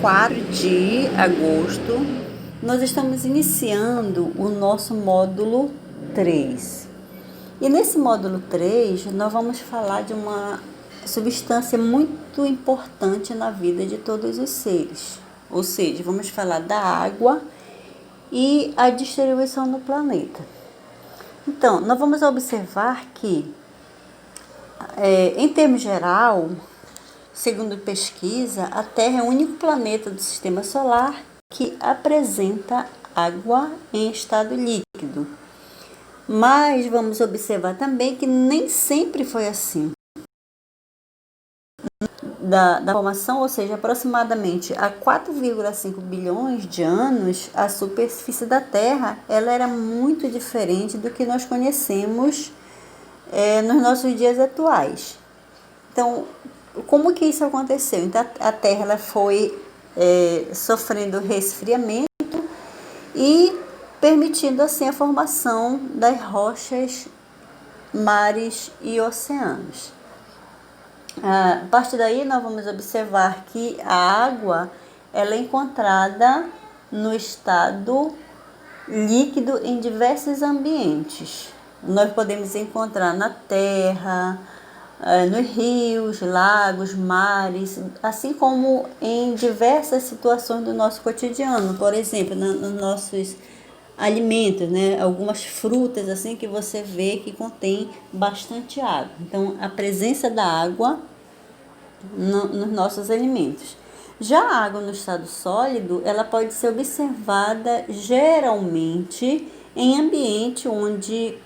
4 de agosto, nós estamos iniciando o nosso módulo 3. E nesse módulo 3, nós vamos falar de uma substância muito importante na vida de todos os seres. Ou seja, vamos falar da água e a distribuição no planeta. Então, nós vamos observar que, em termos geral, segundo pesquisa, a Terra é o único planeta do sistema solar que apresenta água em estado líquido. Mas vamos observar também que nem sempre foi assim. Da formação, ou seja, aproximadamente há 4,5 bilhões de anos, a superfície da Terra ela era muito diferente do que nós conhecemos nos nossos dias atuais. Então, como que isso aconteceu? Então, a Terra ela foi sofrendo resfriamento e permitindo assim a formação das rochas, mares e oceanos. A partir daí nós vamos observar que a água ela é encontrada no estado líquido em diversos ambientes. Nós podemos encontrar na terra, nos rios, lagos, mares, assim como em diversas situações do nosso cotidiano. Por exemplo, nos nossos alimentos, né? Algumas frutas assim que você vê que contém bastante água. Então, a presença da água nos nossos alimentos. Já a água no estado sólido, ela pode ser observada geralmente em ambiente onde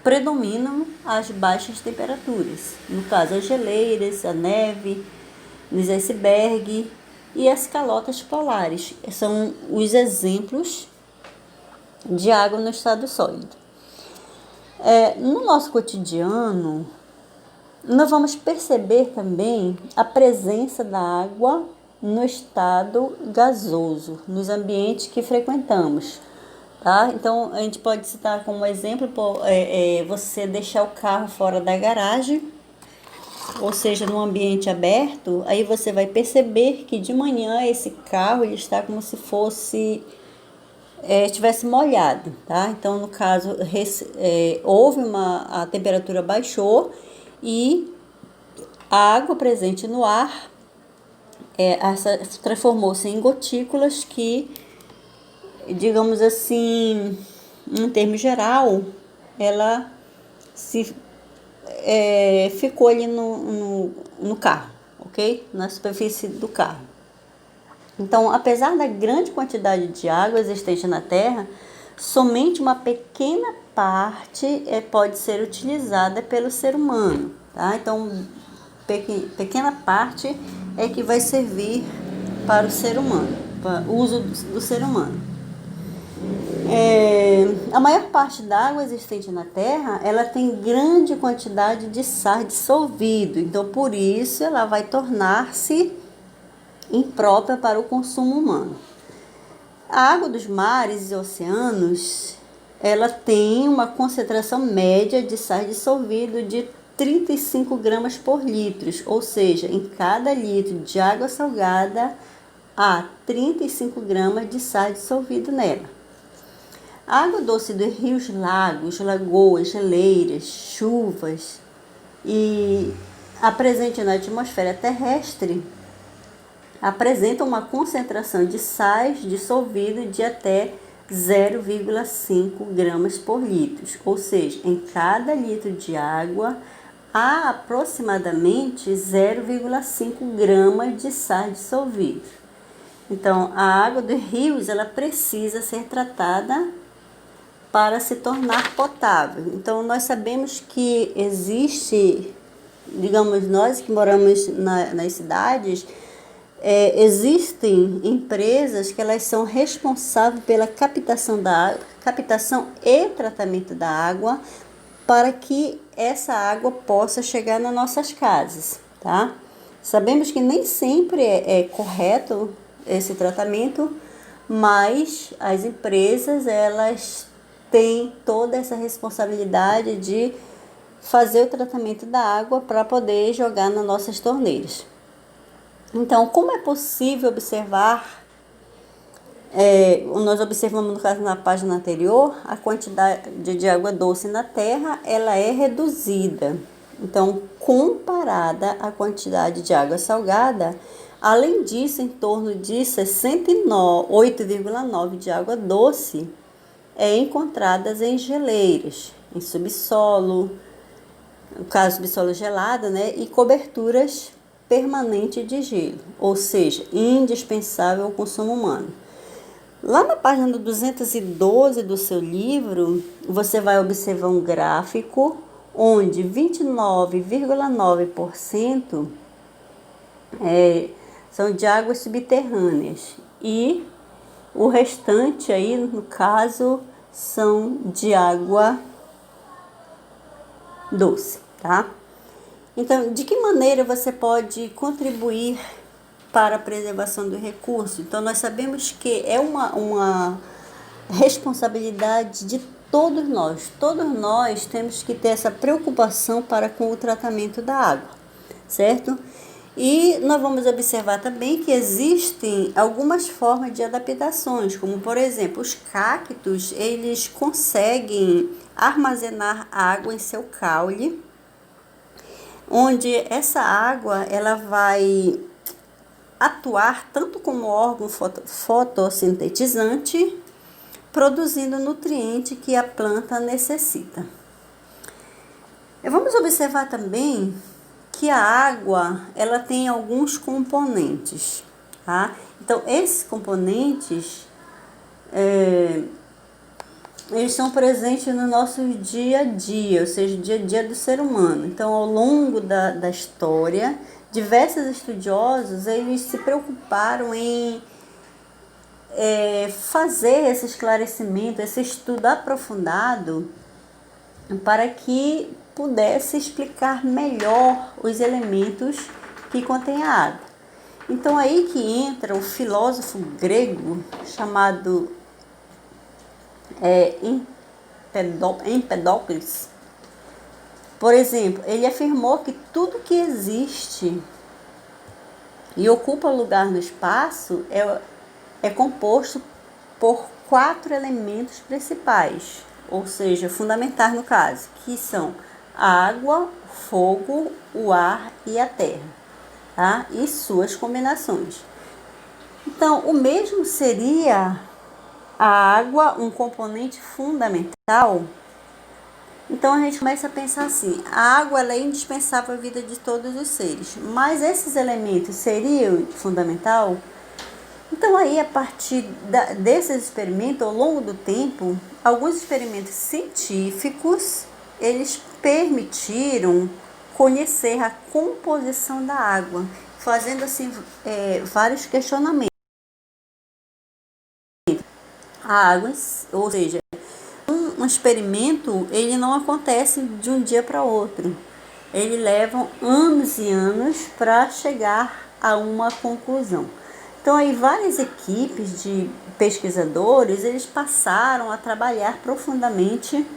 predominam as baixas temperaturas. No caso, as geleiras, a neve, os icebergs e as calotas polares. São os exemplos de água no estado sólido. No nosso cotidiano, nós vamos perceber também a presença da água no estado gasoso, nos ambientes que frequentamos. Tá? Então, a gente pode citar como exemplo você deixar o carro fora da garagem, ou seja, num ambiente aberto, aí você vai perceber que de manhã esse carro ele está como se fosse estivesse molhado, tá? Então, no caso, a temperatura baixou e a água presente no ar transformou-se em gotículas que, digamos assim, em termos geral, ela ficou ali no carro, ok? Na superfície do carro. Então, apesar da grande quantidade de água existente na Terra, somente uma pequena parte pode ser utilizada pelo ser humano, tá? Então, pequena parte é que vai servir para o ser humano, para o uso do ser humano. A maior parte da água existente na Terra, ela tem grande quantidade de sal dissolvido, então por isso ela vai tornar-se imprópria para o consumo humano. A água dos mares e oceanos, ela tem uma concentração média de sal dissolvido de 35 gramas por litro, ou seja, em cada litro de água salgada há 35 gramas de sal dissolvido nela. A água doce dos rios, lagos, lagoas, geleiras, chuvas e a presente na atmosfera terrestre apresenta uma concentração de sais dissolvido de até 0,5 gramas por litro, ou seja, em cada litro de água há aproximadamente 0,5 gramas de sais dissolvidos. Então, a água dos rios ela precisa ser tratada para se tornar potável. Então, nós sabemos que existe, digamos, nós que moramos nas cidades, existem empresas que elas são responsáveis pela captação e tratamento da água para que essa água possa chegar nas nossas casas, tá? Sabemos que nem sempre é correto esse tratamento, mas as empresas elas têm toda essa responsabilidade de fazer o tratamento da água para poder jogar nas nossas torneiras. Então, como é possível observar, nós observamos no caso na página anterior, a quantidade de água doce na Terra, ela é reduzida. Então, comparada à quantidade de água salgada, além disso, em torno de 68,9 de água doce encontradas em geleiras, em subsolo, no caso subsolo gelado, né, e coberturas permanentes de gelo, ou seja, indispensável ao consumo humano. Lá na página 212 do seu livro, você vai observar um gráfico onde 29,9% são de águas subterrâneas e o restante aí, no caso, são de água doce, tá? Então, de que maneira você pode contribuir para a preservação do recurso? Então, nós sabemos que é uma responsabilidade de todos nós. Todos nós temos que ter essa preocupação para com o tratamento da água, certo? E nós vamos observar também que existem algumas formas de adaptações, como por exemplo, os cactos, eles conseguem armazenar água em seu caule, onde essa água ela vai atuar tanto como órgão fotossintetizante, produzindo nutriente que a planta necessita. E vamos observar também que a água ela tem alguns componentes, tá? Então, esses componentes eles são presentes no nosso dia a dia, ou seja, dia a dia do ser humano. Então, ao longo da história, diversos estudiosos eles se preocuparam em fazer esse esclarecimento, esse estudo aprofundado para que pudesse explicar melhor os elementos que contém a água. Então aí que entra o filósofo grego chamado Empedocles. Por exemplo, ele afirmou que tudo que existe e ocupa lugar no espaço é composto por 4 elementos principais, ou seja, fundamentais no caso, que são a água, o fogo, o ar e a terra, tá? E suas combinações. Então, o mesmo seria a água, um componente fundamental. Então, a gente começa a pensar assim, a água ela é indispensável à vida de todos os seres, mas esses elementos seriam fundamental? Então aí, a partir desses experimentos, ao longo do tempo, alguns experimentos científicos, eles permitiram conhecer a composição da água, fazendo assim vários questionamentos. A água, ou seja, um experimento, ele não acontece de um dia para outro. Ele leva anos e anos para chegar a uma conclusão. Então, aí várias equipes de pesquisadores, eles passaram a trabalhar profundamente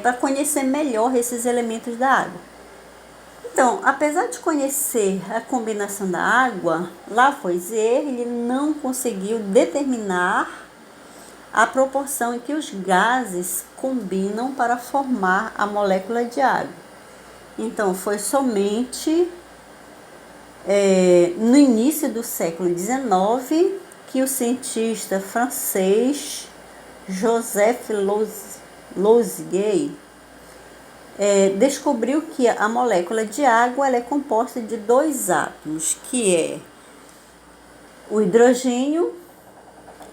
para conhecer melhor esses elementos da água. Então, apesar de conhecer a combinação da água, Lavoisier ele não conseguiu determinar a proporção em que os gases combinam para formar a molécula de água. Então, foi somente no início do século XIX que o cientista francês Joseph Lavoisier descobriu que a molécula de água ela é composta de 2 átomos, que é o hidrogênio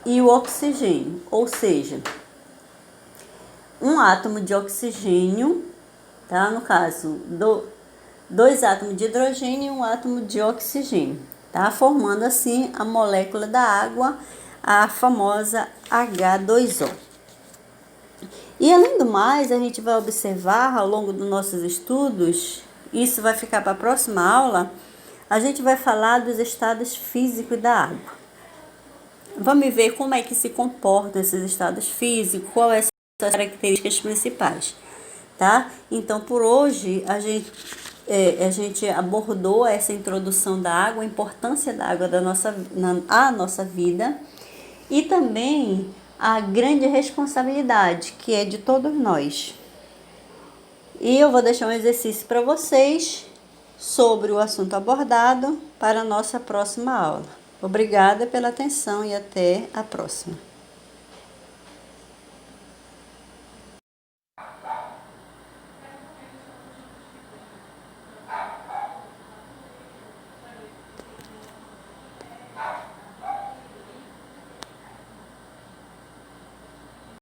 e o oxigênio, ou seja, um átomo de oxigênio, tá? No caso, 2 átomos de hidrogênio e um átomo de oxigênio, tá? Formando assim a molécula da água, a famosa H2O. E além do mais, a gente vai observar ao longo dos nossos estudos, isso vai ficar para a próxima aula, a gente vai falar dos estados físicos da água. Vamos ver como é que se comportam esses estados físicos, quais são as características principais, tá? Então, por hoje, a gente a gente abordou essa introdução da água, a importância da água à nossa vida e também a grande responsabilidade que é de todos nós. E eu vou deixar um exercício para vocês sobre o assunto abordado para a nossa próxima aula. Obrigada pela atenção e até a próxima.